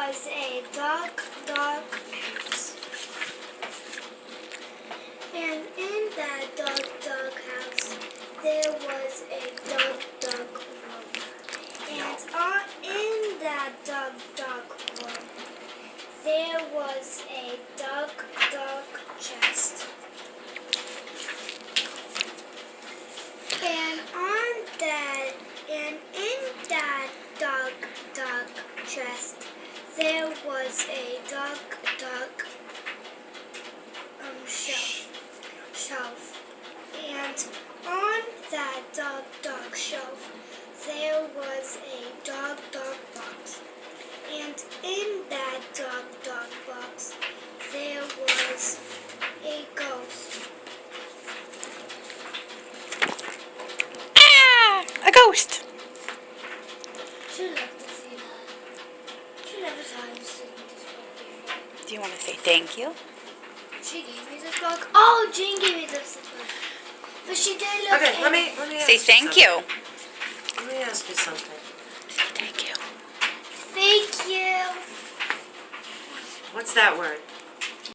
was a dog house. And in that dog house, there was a dog room. And in that dog room, there was a dog chest. And in that dog chest, there was a dog shelf. And on that dog shelf, there was a dog box. And in that dog box, there was a ghost. A ghost! She loved to see that. She never saw him sing this book before. Do you want to say thank you? She gave me this book. Oh, Jane gave me this book. But she did look Okay, let me Say ask thank you. you. Let me ask you something. Say thank you. Thank you. What's that word?